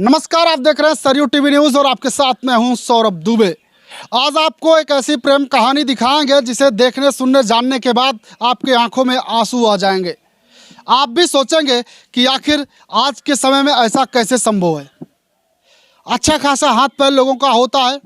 नमस्कार, आप देख रहे हैं सरयू टीवी न्यूज़ और आपके साथ मैं हूं सौरभ दुबे। आज आपको एक ऐसी प्रेम कहानी दिखाएंगे जिसे देखने, सुनने, जानने के बाद आपकी आंखों में आंसू आ जाएंगे। आप भी सोचेंगे कि आखिर आज के समय में ऐसा कैसे संभव है। अच्छा खासा हाथ पैर लोगों का होता है,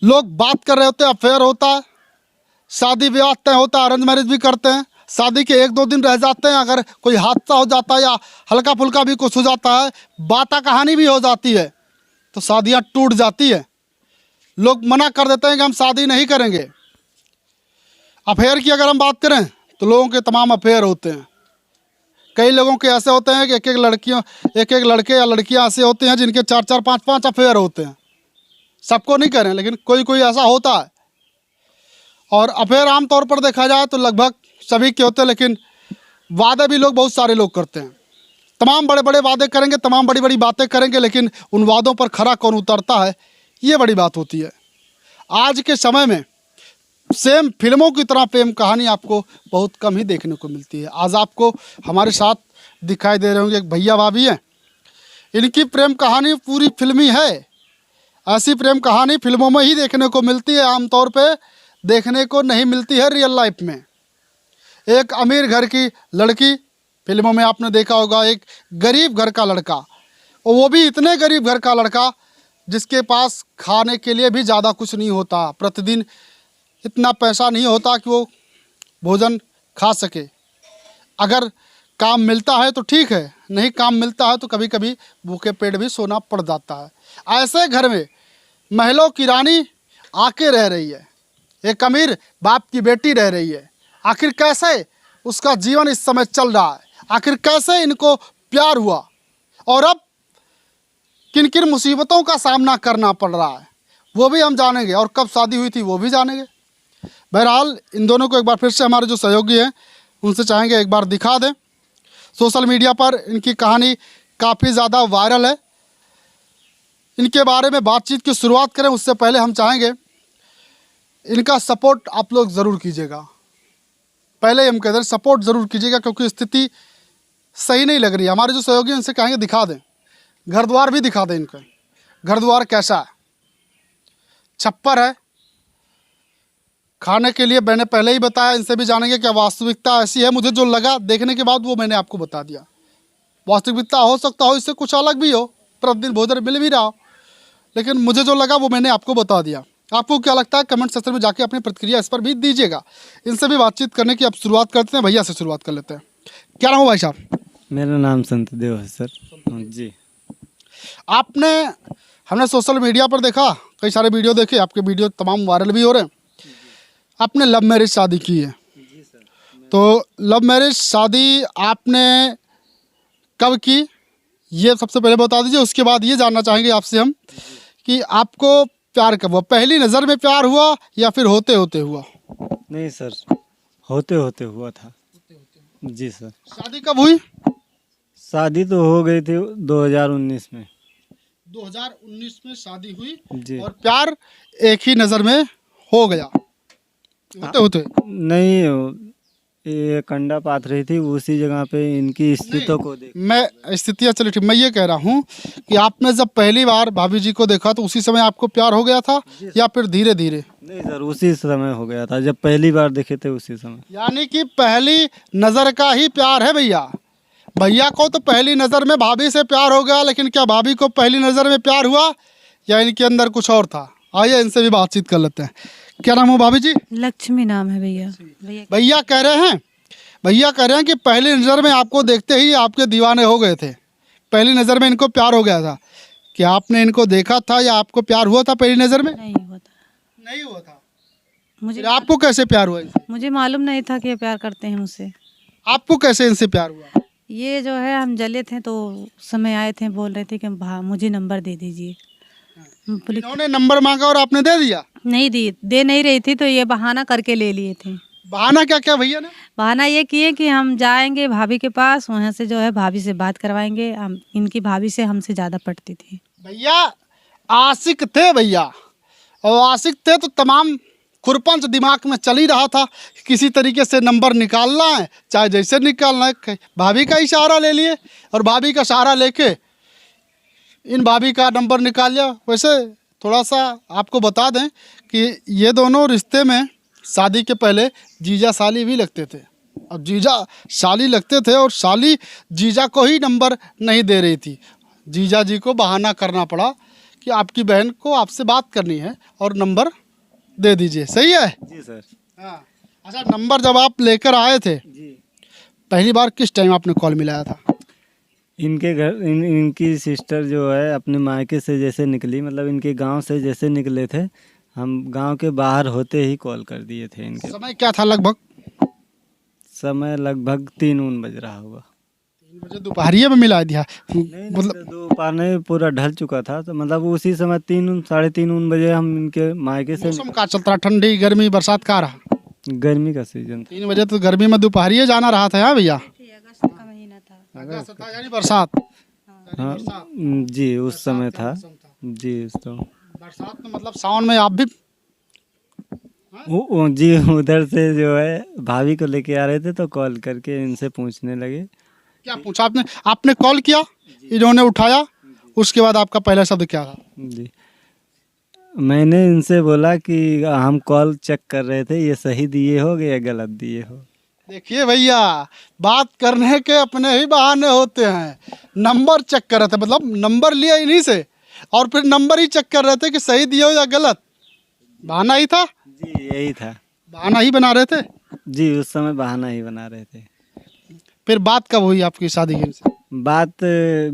लोग बात कर रहे होते हैं, अफेयर होता है, शादी ब्याह तय होता है, अरेंज मैरिज भी करते हैं। शादी के 1-2 दिन रह जाते हैं, अगर कोई हादसा हो जाता है या हल्का फुल्का भी कुछ हो जाता है, बाता कहानी भी हो जाती है, तो शादियां टूट जाती है। लोग मना कर देते हैं कि हम शादी नहीं करेंगे। अफेयर की अगर हम बात करें तो लोगों के तमाम अफेयर होते हैं। कई लोगों के ऐसे होते हैं कि एक एक लड़के या लड़कियां ऐसे होते हैं जिनके 4-4, 5-5 अफेयर होते हैं। सबको नहीं करें, लेकिन कोई कोई ऐसा होता है। और अफेयर आमतौर पर देखा जाए तो लगभग सभी के होते हैं, लेकिन वादे भी बहुत सारे लोग करते हैं। तमाम बड़े बड़े वादे करेंगे, तमाम बड़ी बड़ी बातें करेंगे, लेकिन उन वादों पर खरा कौन उतरता है, ये बड़ी बात होती है। आज के समय में सेम फिल्मों की तरह प्रेम कहानी आपको बहुत कम ही देखने को मिलती है। आज आपको हमारे साथ दिखाई दे रहे होंगे एक भैया भाभी हैं। इनकी प्रेम कहानी पूरी फिल्मी है। ऐसी प्रेम कहानी फिल्मों में ही देखने को मिलती है, आमतौर पे देखने को नहीं मिलती है रियल लाइफ में। एक अमीर घर की लड़की, फिल्मों में आपने देखा होगा, एक गरीब घर का लड़का, और वो भी इतने गरीब घर का लड़का जिसके पास खाने के लिए भी ज़्यादा कुछ नहीं होता। प्रतिदिन इतना पैसा नहीं होता कि वो भोजन खा सके। अगर काम मिलता है तो ठीक है, नहीं काम मिलता है तो कभी कभी भूखे पेट भी सोना पड़ जाता है। ऐसे घर में महलों की रानी आके रह रही है, एक अमीर बाप की बेटी रह रही है। आखिर कैसे उसका जीवन इस समय चल रहा है, आखिर कैसे इनको प्यार हुआ और अब किन किन मुसीबतों का सामना करना पड़ रहा है, वो भी हम जानेंगे। और कब शादी हुई थी वो भी जानेंगे। बहरहाल इन दोनों को एक बार फिर से हमारे जो सहयोगी हैं उनसे चाहेंगे एक बार दिखा दें। सोशल मीडिया पर इनकी कहानी काफ़ी ज़्यादा वायरल है। इनके बारे में बातचीत की शुरुआत करें उससे पहले हम चाहेंगे इनका सपोर्ट आप लोग ज़रूर कीजिएगा। पहले हम कहते हैं सपोर्ट ज़रूर कीजिएगा, क्योंकि स्थिति सही नहीं लग रही है। हमारे जो सहयोगी हैं उनसे कहेंगे दिखा दें, घर द्वार भी दिखा दें। इनका घर द्वार कैसा है, छप्पर है, खाने के लिए मैंने पहले ही बताया। इनसे भी जानेंगे क्या वास्तविकता ऐसी है। मुझे जो लगा देखने के बाद वो मैंने आपको बता दिया। वास्तविकता हो सकता हो इससे कुछ अलग भी हो, प्रतिदिन भोजन मिल भी रहा हो, लेकिन मुझे जो लगा वो मैंने आपको बता दिया। आपको क्या लगता है कमेंट सेक्शन में जाके अपनी प्रतिक्रिया इस पर भी दीजिएगा। इनसे भी बातचीत करने की अब शुरुआत करते हैं। भैया से शुरुआत कर लेते हैं। क्या नाम हो भाई साहब? मेरा नाम संतदेव है सर जी। हमने सोशल मीडिया पर देखा, कई सारे वीडियो देखे, आपके वीडियो तमाम वायरल भी हो रहे हैं। आपने लव मैरिज शादी की है, तो लव मैरिज शादी आपने कब की, ये सबसे पहले बता दीजिए। उसके बाद ये जानना चाहेंगे आपसे हम कि आपको प्यार कब हुआ, पहली नज़र में प्यार हुआ या फिर होते होते हुआ? नहीं सर, होते होते हुआ था जी सर। शादी कब हुई? शादी तो हो गई थी 2019 में। 2019 में शादी हुई जी। और प्यार एक ही नज़र में हो गया होते होते? नहीं, ये कंडा पाथ रही थी, उसी जगह पे इनकी स्थितियों को देख मैं स्थितियाँ चली ठीक। मैं ये कह रहा हूँ कि आपने जब पहली बार भाभी जी को देखा तो उसी समय आपको प्यार हो गया था या फिर धीरे धीरे? नहीं सर, उसी समय हो गया था, जब पहली बार देखे थे उसी समय। यानी कि पहली नज़र का ही प्यार है भैया। भैया को तो पहली नज़र में भाभी से प्यार हो गया, लेकिन क्या भाभी को पहली नज़र में प्यार हुआ या इनके अंदर कुछ और था? आइए इनसे भी बातचीत कर लेते हैं। क्या नाम हो भाभी जी? लक्ष्मी नाम है भैया। भैया कह रहे हैं कि पहली नज़र में आपको देखते ही आपके दीवाने हो गए थे, पहली नज़र में इनको प्यार हो गया था। क्या आपने इनको देखा था या आपको प्यार हुआ था पहली नज़र में? नहीं हुआ था। नहीं हुआ था। मुझे फिर आपको कैसे प्यार हुआ इनसे? मुझे मालूम नहीं था कि ये प्यार करते हैं मुझसे। आपको कैसे इनसे प्यार हुआ? ये जो है हम जले थे तो उस समय आए थे, बोल रहे थे कि मुझे नंबर दे दीजिए। इन्होंने नंबर मांगा और आपने दे दिया? नहीं दे नहीं रही थी, तो ये बहाना करके ले लिए थे। बहाना क्या क्या भैया ने? बहाना ये किए कि हम जाएंगे भाभी के पास, वहाँ से जो है भाभी से बात करवाएंगे। हम इनकी भाभी से हमसे ज़्यादा पटती थी। भैया आशिक थे भैया, और आशिक थे तो तमाम खुरपंच दिमाग में चल ही रहा था, किसी तरीके से नंबर निकालना है, चाहे जैसे निकालना है। भाभी का इशारा ले लिए और भाभी का सहारा लेके इन भाभी का नंबर निकाल लिया। वैसे थोड़ा सा आपको बता दें कि ये दोनों रिश्ते में शादी के पहले जीजा साली भी लगते थे। अब जीजा साली लगते थे और साली जीजा को ही नंबर नहीं दे रही थी। जीजा जी को बहाना करना पड़ा कि आपकी बहन को आपसे बात करनी है और नंबर दे दीजिए। सही है? जी सर। हाँ। अच्छा, नंबर जब आप लेकर आए थे जी। पहली बार किस टाइम आपने कॉल मिलाया था? इनके घर इनकी सिस्टर जो है अपने मायके से जैसे निकली, मतलब इनके गांव से जैसे निकले थे, हम गांव के बाहर होते ही कॉल कर दिए थे इनके। समय क्या था लगभग? समय लगभग 3 बज रहा होगा। 3 बजे दोपहरिए में मिला दिया? मतलब मतलब दोपहर में पूरा ढल चुका था, तो मतलब उसी समय 3 साढ़े 3 बजे हम इनके मायके से। मौसम का चलता, ठंडी गर्मी बरसात का रहा? गर्मी का सीजन था। 3 बजे तो गर्मी में दोपहरिए जाना रहा था। हाँ भैया, अगस्त का महीना था। अगस्त था यानी बरसात। हाँ जी, उस समय था जी। तो बरसात में मतलब सावन में आप भी जी उधर से जो है भाभी को लेके आ रहे थे, तो कॉल करके इनसे पूछने लगे। क्या पूछा आपने? आपने कॉल किया, इन्होंने उठाया, उसके बाद आपका पहला शब्द क्या था? जी, मैंने इनसे बोला कि हम कॉल चेक कर रहे थे, ये सही दिए हो या गलत दिए हो। देखिए भैया, बात करने के अपने ही बहाने होते हैं। नंबर चेक कर रहे थे, मतलब नंबर लिया इन्हीं से और फिर नंबर ही चेक कर रहे थे कि सही दिए हो या गलत। बहाना ही था? जी यही था। बहाना ही बना रहे थे? जी, उस समय बहाना ही बना रहे थे। फिर बात कब हुई आपकी शादी की इनसे? बात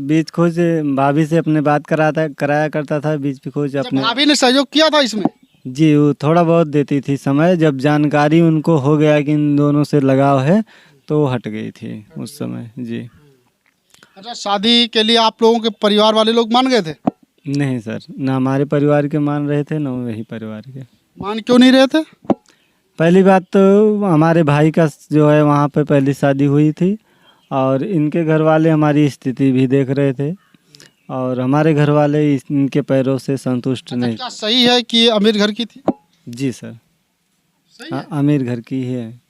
बीच खोज भाभी से अपने बात कराया करता था, बीच भी खोज जब अपने। भाभी ने सहयोग किया था इसमें? जी, वो थोड़ा बहुत देती थी समय। जब जानकारी उनको हो गया कि इन दोनों से लगाव है, तो वो हट गई थी उस समय। जी। अच्छा, शादी के लिए आप लोगों के परिवार वाले लोग मान गए थे? नहीं सर, ना हमारे परिवार के मान रहे थे, ना वही परिवार के। मान क्यों नहीं रहे थे? पहली बात तो हमारे भाई का जो है वहाँ पे पहली शादी हुई थी, और इनके घर वाले हमारी स्थिति भी देख रहे थे, और हमारे घर वाले इनके पैरों से संतुष्ट अच्छा, नहीं। क्या सही है कि ये अमीर घर की थी? जी सर। सही है? अमीर घर की ही है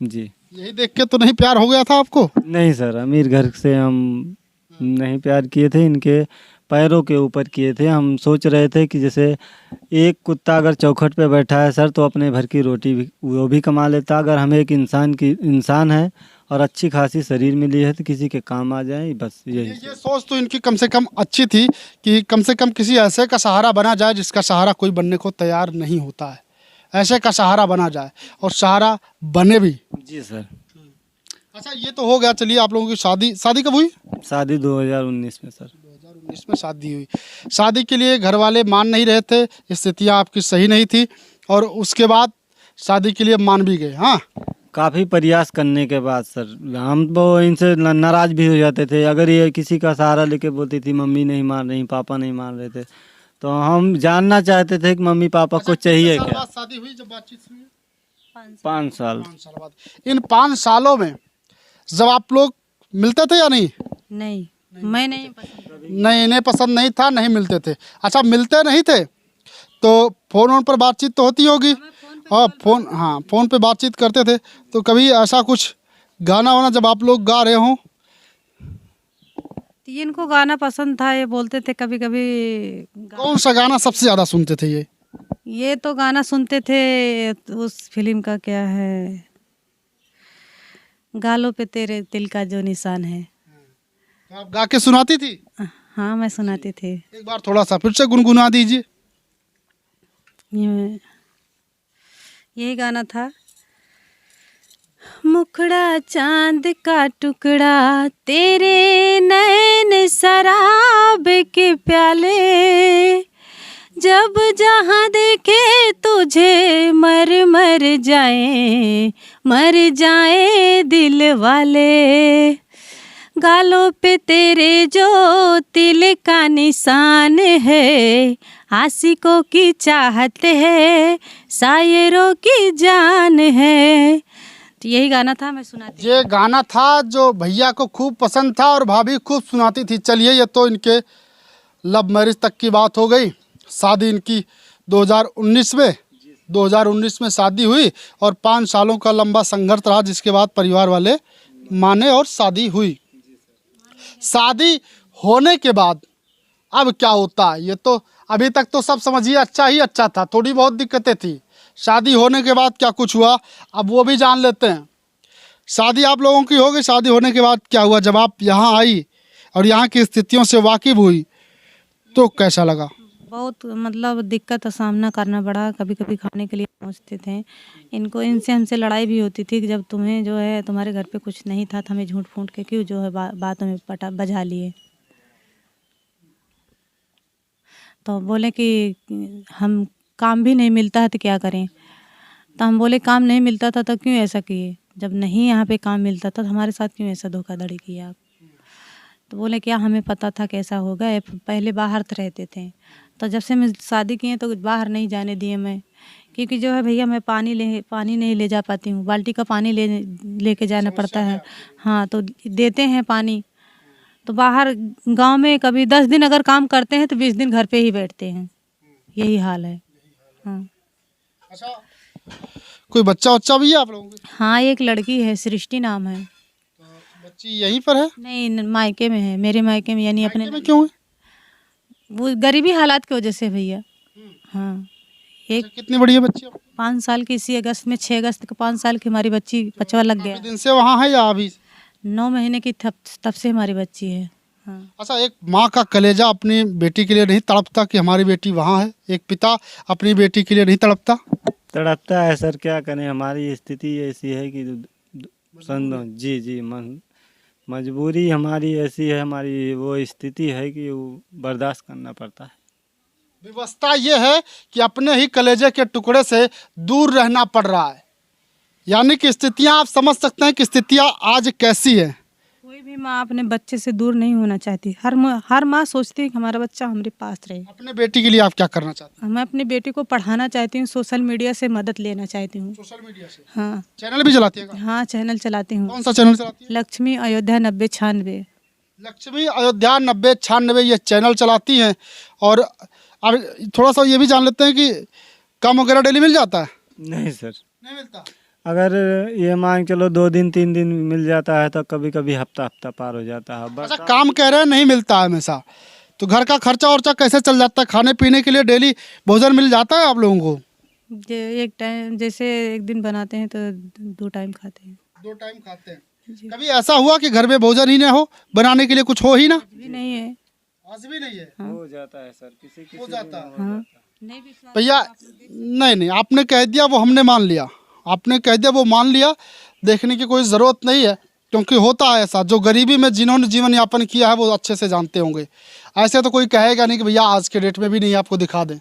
जी। यही देख के तो नहीं प्यार हो गया था आपको? नहीं सर, अमीर घर से हम नहीं प्यार किए थे, इनके पैरों के ऊपर किए थे। हम सोच रहे थे कि जैसे एक कुत्ता अगर चौखट पे बैठा है सर, तो अपने भर की रोटी भी वो भी कमा लेता। अगर हमें एक इंसान है और अच्छी खासी शरीर मिली है, तो किसी के काम आ जाए, बस यही। ये सोच तो इनकी कम से कम अच्छी थी कि कम से कम किसी ऐसे का सहारा बना जाए जिसका सहारा कोई बनने को तैयार नहीं होता है। ऐसे का सहारा बना जाए और सहारा बने भी। जी सर। अच्छा, ये तो हो गया। चलिए, आप लोगों की शादी कब हुई? शादी 2019 में सर। 2019 में शादी हुई। शादी के लिए घर वाले मान नहीं रहे थे, स्थितियाँ आपकी सही नहीं थी, और उसके बाद शादी के लिए मान भी गए। हाँ, काफ़ी प्रयास करने के बाद सर हम तो इनसे नाराज़ भी हो जाते थे। अगर ये किसी का सहारा लेके बोलती थी, मम्मी नहीं मान रही, पापा नहीं मान रहे थे, तो हम जानना चाहते थे कि मम्मी पापा को चाहिए कितने साल क्या। बाद शादी हुई जब बातचीत हुई? 5 साल। 5 साल बाद। इन 5 सालों में जब आप लोग मिलते थे या नहीं? नहीं, मैं नहीं पसंद। नहीं, इन्हें पसंद नहीं था, नहीं मिलते थे। अच्छा, मिलते नहीं थे तो फोन पर बातचीत तो होती होगी? हाँ, फोन पे बातचीत करते थे। तो कभी ऐसा कुछ गाना वाना जब आप लोग गा रहे हों? तो इनको गाना पसंद था, ये बोलते थे कभी कभी। कौन सा गाना सबसे ज़्यादा सुनते थे ये तो गाना सुनते थे उस फिल्म का, क्या है, गालों पे तेरे दिल का जो निशान है। तो आप गा के सुनाती थी? हाँ, मैं सुनाती थी। एक बार थोड़ा सा फिर से गुनगुना दीजिए। यही गाना था। मुखड़ा चांद का टुकड़ा, तेरे नैन शराब के प्याले, जब जहाँ देखे तुझे मर जाए दिल वाले। गालों पे तेरे जो तिल का निशान है, आशिकों की चाहत है, शायरों की जान है। तो यही गाना था, मैं सुनाती। ये गाना था जो भैया को खूब पसंद था और भाभी खूब सुनाती थी। चलिए, ये तो इनके लव मैरिज तक की बात हो गई। शादी इनकी 2019 में शादी हुई और 5 सालों का लंबा संघर्ष रहा, जिसके बाद परिवार वाले माने और शादी हुई। शादी होने के बाद अब क्या होता है? ये तो अभी तक तो सब समझिए अच्छा ही अच्छा था, थोड़ी बहुत दिक्कतें थी। शादी होने के बाद क्या कुछ हुआ, अब वो भी जान लेते हैं। शादी आप लोगों की हो गई, शादी होने के बाद क्या हुआ? जब आप यहाँ आई और यहाँ की स्थितियों से वाकिफ हुई तो कैसा लगा? बहुत मतलब दिक्कत का सामना करना पड़ा। कभी कभी खाने के लिए पहुँचते थे, इनसे हमसे लड़ाई भी होती थी कि जब तुम्हें जो है तुम्हारे घर पे कुछ नहीं था तो हमें झूठ फूट के क्यों जो है बातों में बजा लिए। तो बोले कि हम काम भी नहीं मिलता है तो क्या करें। तो हम बोले काम नहीं मिलता था तो क्यों ऐसा किए, जब नहीं यहाँ पे काम मिलता था तो हमारे साथ क्यों ऐसा धोखाधड़ी किया आप। तो बोले क्या हमें पता था कैसा होगा, पहले बाहर तो रहते थे, तो जब से मैं शादी की है तो बाहर नहीं जाने दिए मैं, क्योंकि जो है भैया मैं पानी नहीं ले जा पाती हूँ, बाल्टी का पानी लेके जाना पड़ता है। हाँ तो देते हैं पानी, तो बाहर गांव में कभी 10 दिन अगर काम करते हैं तो 20 दिन घर पे ही बैठते हैं, यही हाल है। हाँ अच्छा, कोई बच्चा भी है आप लोगों के? हाँ एक लड़की है, सृष्टि नाम है। बच्ची यहीं पर है? नहीं मायके में है, मेरे मायके में, यानी अपने में क्यों है? वो गरीबी हालात की वजह से भैया। हाँ एक अच्छा, कितनी बड़ी है बच्ची? 5 साल की, इसी अगस्त में 6 अगस्त को 5 साल की हमारी बच्ची बचवा लग गया। दिन से वहाँ है या अभी? 9 महीने की तब से हमारी बच्ची है। हाँ अच्छा, एक माँ का कलेजा अपनी बेटी के लिए नहीं तड़पता कि हमारी बेटी वहाँ है? एक पिता अपनी बेटी के लिए नहीं तड़पता? तड़पता है सर, क्या करें, हमारी स्थिति ऐसी है कि जी मजबूरी हमारी ऐसी है, हमारी वो स्थिति है कि वो बर्दाश्त करना पड़ता है। व्यवस्था ये है कि अपने ही कलेजे के टुकड़े से दूर रहना पड़ रहा है, यानी कि स्थितियाँ आप समझ सकते हैं कि स्थितियाँ आज कैसी है। कोई भी माँ अपने बच्चे से दूर नहीं होना चाहती, हर माँ सोचती है कि हमारा बच्चा हमारे पास रहे। अपने बेटी के लिए आप क्या करना चाहते मैं अपनी बेटी को पढ़ाना चाहती हूँ, सोशल मीडिया से मदद लेना चाहती हूँ। सोशल मीडिया से? हाँ चैनल भी चलाती है? हाँ चैनल चलाती हूँ। कौन सा चैनल चलाती है? लक्ष्मी अयोध्या 9096। लक्ष्मी अयोध्या 9096 ये चैनल चलाती हैं। और अब थोड़ा सा ये भी जान लेते हैं कि काम वगैरह डेली मिल जाता है? नहीं सर, नहीं मिलता। अगर ये मान चलो 2 दिन 3 दिन मिल जाता है तो कभी कभी हफ्ता पार हो जाता है। अच्छा, काम कह रहे हैं नहीं मिलता है हमेशा, तो घर का खर्चा वर्चा कैसे चल जाता है? खाने पीने के लिए डेली भोजन मिल जाता है आप लोगों को? एक टाइम, जैसे एक दिन बनाते हैं तो 2 टाइम खाते हैं। 2 टाइम खाते हैं। कभी ऐसा हुआ कि घर में भोजन ही ना हो, बनाने के लिए कुछ हो ही ना? भी नहीं है। आज भी नहीं है? हो जाता है सर, किसी हो जाता है। हाँ नहीं विश्वास भैया नहीं, आपने कह दिया वो हमने मान लिया, आपने कह दिया वो मान लिया, देखने की कोई ज़रूरत नहीं है, क्योंकि होता है ऐसा। जो गरीबी में जिन्होंने जीवन यापन किया है वो अच्छे से जानते होंगे। ऐसे तो कोई कहेगा नहीं कि भैया आज के डेट में भी नहीं आपको दिखा दें,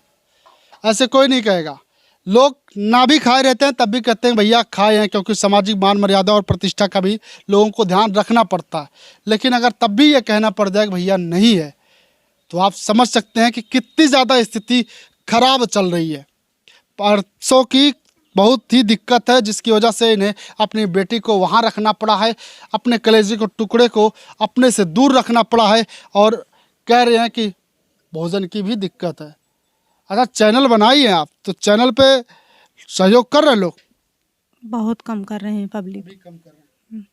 ऐसे कोई नहीं कहेगा। लोग ना भी खाए रहते हैं तब भी कहते हैं भैया खाए हैं, क्योंकि सामाजिक मान मर्यादा और प्रतिष्ठा का भी लोगों को ध्यान रखना पड़ता है। लेकिन अगर तब भी ये कहना पड़ जाए कि भैया नहीं है, तो आप समझ सकते हैं कि कितनी ज़्यादा स्थिति खराब चल रही है। परसों की बहुत ही दिक्कत है, जिसकी वजह से इन्हें अपनी बेटी को वहाँ रखना पड़ा है, अपने कलेजे को टुकड़े को अपने से दूर रखना पड़ा है, और कह रहे हैं कि भोजन की भी दिक्कत है। अच्छा, चैनल बनाई है आप, तो चैनल पे सहयोग कर रहे हैं लोग? बहुत कम कर रहे हैं, पब्लिक कम कर रहे हैं।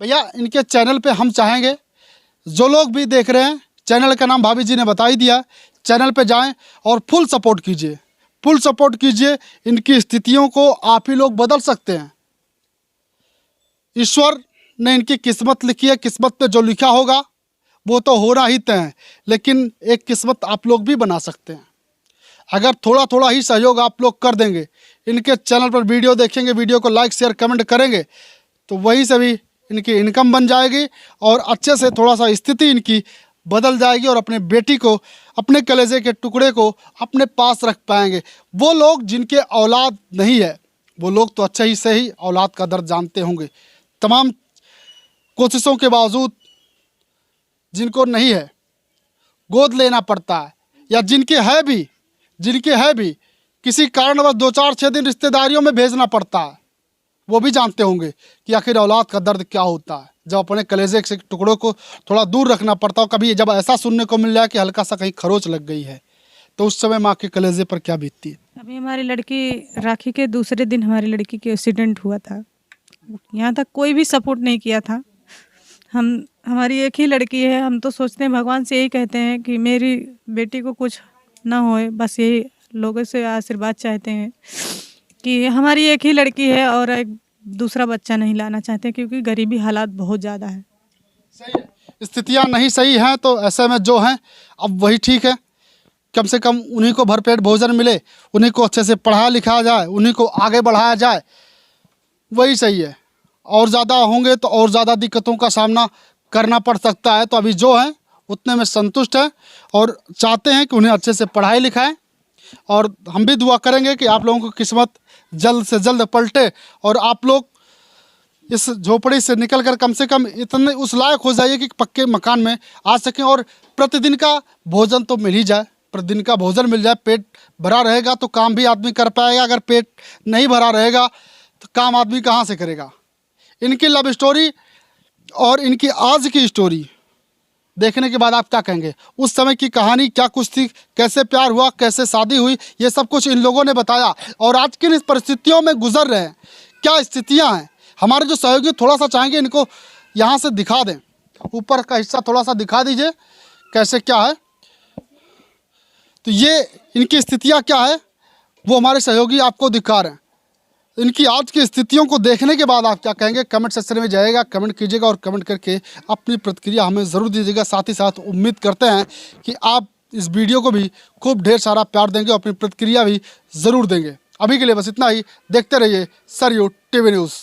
भैया इनके चैनल पे हम चाहेंगे जो लोग भी देख रहे हैं, चैनल का नाम भाभी जी ने बता ही दिया, चैनल पे जाएं और फुल सपोर्ट कीजिए, फुल सपोर्ट कीजिए। इनकी स्थितियों को आप ही लोग बदल सकते हैं। ईश्वर ने इनकी किस्मत लिखी है, किस्मत पे जो लिखा होगा वो तो होना ही तय है, लेकिन एक किस्मत आप लोग भी बना सकते हैं। अगर थोड़ा थोड़ा ही सहयोग आप लोग कर देंगे, इनके चैनल पर वीडियो देखेंगे, वीडियो को लाइक शेयर कमेंट करेंगे, तो वहीं से भी इनकी इनकम बन जाएगी और अच्छे से थोड़ा सा स्थिति इनकी बदल जाएगी, और अपने बेटी को, अपने कलेजे के टुकड़े को अपने पास रख पाएंगे। वो लोग जिनके औलाद नहीं है, वो लोग तो अच्छे ही से ही औलाद का दर्द जानते होंगे। तमाम कोशिशों के बावजूद जिनको नहीं है, गोद लेना पड़ता है, या जिनके है भी किसी कारणवश 2-4-6 दिन रिश्तेदारियों में भेजना पड़ता है, वो भी जानते होंगे कि आखिर औलाद का दर्द क्या होता है, जब अपने कलेजे के टुकड़ों को थोड़ा दूर रखना पड़ता हो। कभी जब ऐसा सुनने को मिल जाए कि हल्का सा कहीं खरोच लग गई है, तो उस समय माँ के कलेजे पर क्या बीतती है। अभी हमारी लड़की राखी के दूसरे दिन हमारी लड़की के एक्सीडेंट हुआ था, यहाँ तक कोई भी सपोर्ट नहीं किया था। हमारी एक ही लड़की है। हम तो सोचते हैं, भगवान से यही कहते हैं कि मेरी बेटी को कुछ ना होए, बस यही लोगों से आशीर्वाद चाहते हैं कि हमारी एक ही लड़की है और एक दूसरा बच्चा नहीं लाना चाहते, क्योंकि गरीबी हालात बहुत ज़्यादा है। सही है, स्थितियाँ नहीं सही हैं तो ऐसे में जो हैं अब वही ठीक है। कम से कम उन्हीं को भरपेट भोजन मिले, उन्हीं को अच्छे से पढ़ाया लिखाया जाए, उन्हीं को आगे बढ़ाया जाए, वही सही है। और ज़्यादा होंगे तो और ज़्यादा दिक्कतों का सामना करना पड़ सकता है। तो अभी जो है उतने में संतुष्ट हैं और चाहते हैं कि उन्हें अच्छे से पढ़ाई लिखाएं। और हम भी दुआ करेंगे कि आप लोगों की किस्मत जल्द से जल्द पलटे और आप लोग इस झोपड़ी से निकलकर कम से कम इतने उस लायक हो जाइए कि पक्के मकान में आ सकें और प्रतिदिन का भोजन तो मिल ही जाए। प्रतिदिन का भोजन मिल जाए, पेट भरा रहेगा तो काम भी आदमी कर पाएगा। अगर पेट नहीं भरा रहेगा तो काम आदमी कहाँ से करेगा। इनकी लव स्टोरी और इनकी आज की स्टोरी देखने के बाद आप क्या कहेंगे? उस समय की कहानी क्या कुछ थी, कैसे प्यार हुआ, कैसे शादी हुई, ये सब कुछ इन लोगों ने बताया। और आज किन इस परिस्थितियों में गुजर रहे हैं, क्या स्थितियां हैं। हमारे जो सहयोगी थोड़ा सा चाहेंगे इनको यहाँ से दिखा दें, ऊपर का हिस्सा थोड़ा सा दिखा दीजिए कैसे क्या है। तो ये इनकी स्थितियाँ क्या है वो हमारे सहयोगी आपको दिखा रहे हैं। इनकी आज की स्थितियों को देखने के बाद आप क्या कहेंगे, कमेंट सेक्शन में जाइएगा, कमेंट कीजिएगा और कमेंट करके अपनी प्रतिक्रिया हमें ज़रूर दीजिएगा। साथ ही साथ उम्मीद करते हैं कि आप इस वीडियो को भी खूब ढेर सारा प्यार देंगे और अपनी प्रतिक्रिया भी ज़रूर देंगे। अभी के लिए बस इतना ही। देखते रहिए सरयू टीवी न्यूज़।